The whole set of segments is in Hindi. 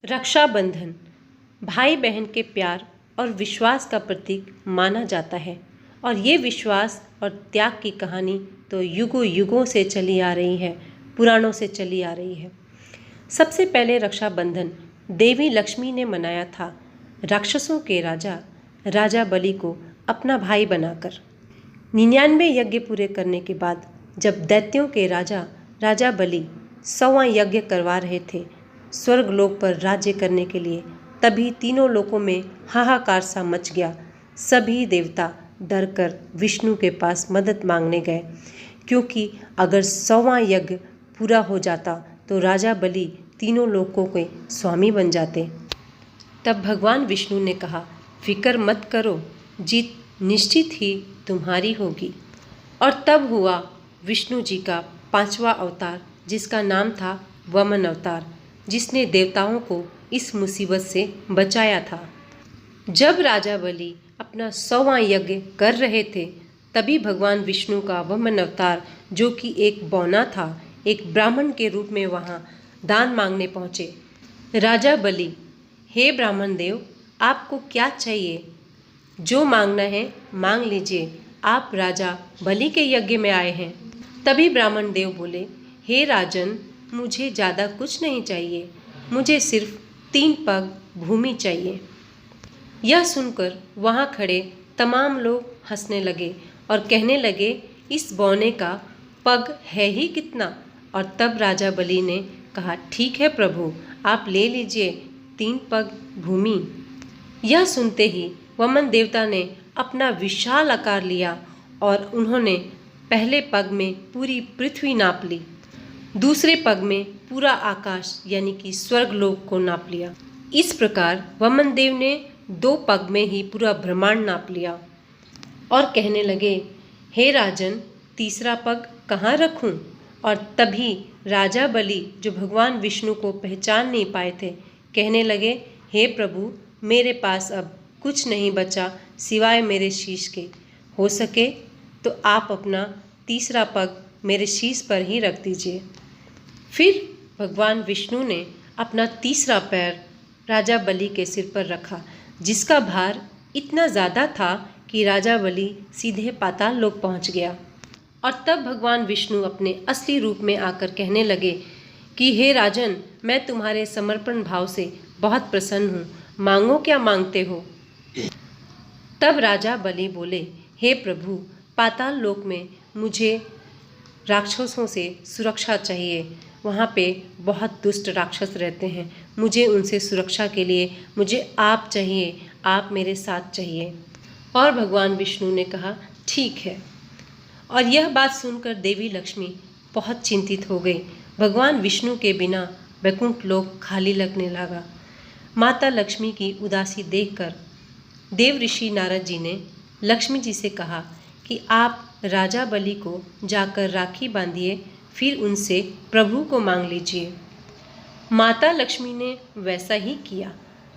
रक्षाबंधन भाई बहन के प्यार और विश्वास का प्रतीक माना जाता है और ये विश्वास और त्याग की कहानी तो युगों युगों से चली आ रही है, पुराणों से चली आ रही है। सबसे पहले रक्षाबंधन देवी लक्ष्मी ने मनाया था राक्षसों के राजा राजा बलि को अपना भाई बनाकर। 99 यज्ञ पूरे करने के बाद जब दैत्यों के राजा राजा बलि 100वां यज्ञ करवा रहे थे स्वर्ग लोक पर राज्य करने के लिए, तभी तीनों लोकों में हाहाकार सा मच गया। सभी देवता डरकर विष्णु के पास मदद मांगने गए, क्योंकि अगर 100वां यज्ञ पूरा हो जाता तो राजा बलि तीनों लोकों के स्वामी बन जाते। तब भगवान विष्णु ने कहा, फिक्र मत करो, जीत निश्चित ही तुम्हारी होगी। और तब हुआ विष्णु जी का 5वां अवतार, जिसका नाम था वामन अवतार, जिसने देवताओं को इस मुसीबत से बचाया था। जब राजा बलि अपना 100वां यज्ञ कर रहे थे, तभी भगवान विष्णु का वामन अवतार, जो कि एक बौना था, एक ब्राह्मण के रूप में वहाँ दान मांगने पहुँचे। राजा बलि, हे ब्राह्मण देव, आपको क्या चाहिए? जो मांगना है मांग लीजिए, आप राजा बलि के यज्ञ में आए हैं। तभी ब्राह्मण देव बोले, हे राजन, मुझे ज़्यादा कुछ नहीं चाहिए, मुझे सिर्फ 3 पग भूमि चाहिए। यह सुनकर वहाँ खड़े तमाम लोग हंसने लगे और कहने लगे, इस बौने का पग है ही कितना। और तब राजा बलि ने कहा, ठीक है प्रभु, आप ले लीजिए 3 पग भूमि। यह सुनते ही वामन देवता ने अपना विशाल आकार लिया और उन्होंने पहले पग में पूरी पृथ्वी नाप ली, दूसरे पग में पूरा आकाश यानी कि स्वर्गलोक को नाप लिया। इस प्रकार वामन देव ने 2 पग में ही पूरा ब्रह्मांड नाप लिया और कहने लगे, हे राजन, तीसरा पग कहाँ रखूं? और तभी राजा बलि, जो भगवान विष्णु को पहचान नहीं पाए थे, कहने लगे, हे प्रभु, मेरे पास अब कुछ नहीं बचा सिवाय मेरे शीश के। हो सके तो आप अपना तीसरा पग मेरे शीश पर ही रख दीजिए। फिर भगवान विष्णु ने अपना तीसरा पैर राजा बलि के सिर पर रखा, जिसका भार इतना ज़्यादा था कि राजा बलि सीधे पाताल लोक पहुंच गया। और तब भगवान विष्णु अपने असली रूप में आकर कहने लगे कि हे राजन, मैं तुम्हारे समर्पण भाव से बहुत प्रसन्न हूँ, मांगो क्या मांगते हो? तब राजा बलि बोले, हे प्रभु, पाताल लोक में मुझे राक्षसों से सुरक्षा चाहिए, वहाँ पे बहुत दुष्ट राक्षस रहते हैं, मुझे उनसे सुरक्षा के लिए मुझे आप चाहिए, आप मेरे साथ चाहिए। और भगवान विष्णु ने कहा, ठीक है। और यह बात सुनकर देवी लक्ष्मी बहुत चिंतित हो गई। भगवान विष्णु के बिना वैकुंठ लोक खाली लगने लगा। माता लक्ष्मी की उदासी देखकर देव ऋषि नारद जी ने लक्ष्मी जी से कहा कि आप राजा बलि को जाकर राखी बांधिए, फिर उनसे प्रभु को मांग लीजिए। माता लक्ष्मी ने वैसा ही किया।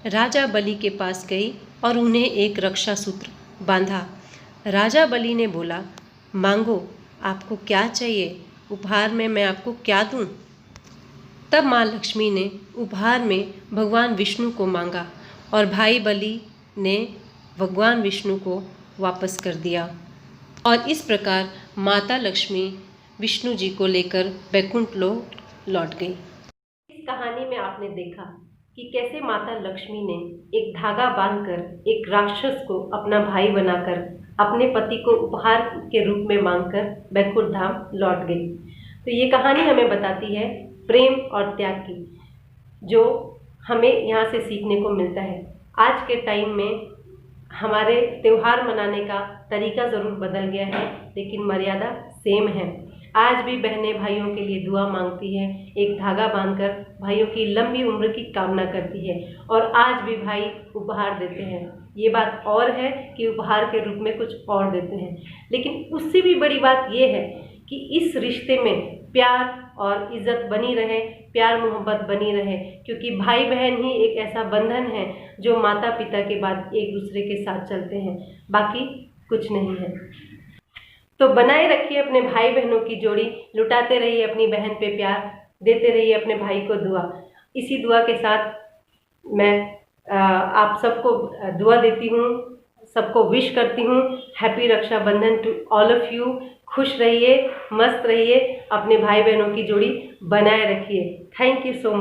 राजा बलि के पास गई और उन्हें एक रक्षा सूत्र बांधा। राजा बलि ने बोला, मांगो, आपको क्या चाहिए? उपहार में मैं आपको क्या दूं? तब माँ लक्ष्मी ने उपहार में भगवान विष्णु को मांगा और भाई बलि ने भगवान विष्णु को वापस कर दिया। और इस प्रकार माता लक्ष्मी विष्णु जी को लेकर वैकुंठ लोक लौट गई। इस कहानी में आपने देखा कि कैसे माता लक्ष्मी ने एक धागा बांधकर एक राक्षस को अपना भाई बनाकर अपने पति को उपहार के रूप में मांगकर वैकुंठ धाम लौट गई। तो ये कहानी हमें बताती है प्रेम और त्याग की, जो हमें यहाँ से सीखने को मिलता है। आज के टाइम में हमारे त्यौहार मनाने का तरीका ज़रूर बदल गया है, लेकिन मर्यादा सेम है। आज भी बहनें भाइयों के लिए दुआ मांगती है, एक धागा बांधकर भाइयों की लंबी उम्र की कामना करती है, और आज भी भाई उपहार देते हैं। ये बात और है कि उपहार के रूप में कुछ और देते हैं, लेकिन उससे भी बड़ी बात ये है कि इस रिश्ते में प्यार और इज्जत बनी रहे, प्यार मोहब्बत बनी रहे, क्योंकि भाई बहन ही एक ऐसा बंधन है जो माता पिता के बाद एक दूसरे के साथ चलते हैं, बाकी कुछ नहीं है। तो बनाए रखिए अपने भाई बहनों की जोड़ी, लुटाते रहिए अपनी बहन पे प्यार, देते रहिए अपने भाई को दुआ। इसी दुआ के साथ मैं आप सबको दुआ देती हूँ, सबको विश करती हूँ। Happy Rakshabandhan to all of you. खुश रहिए, मस्त रहिए, अपने भाई बहनों की जोड़ी बनाए रखिए। Thank you so much.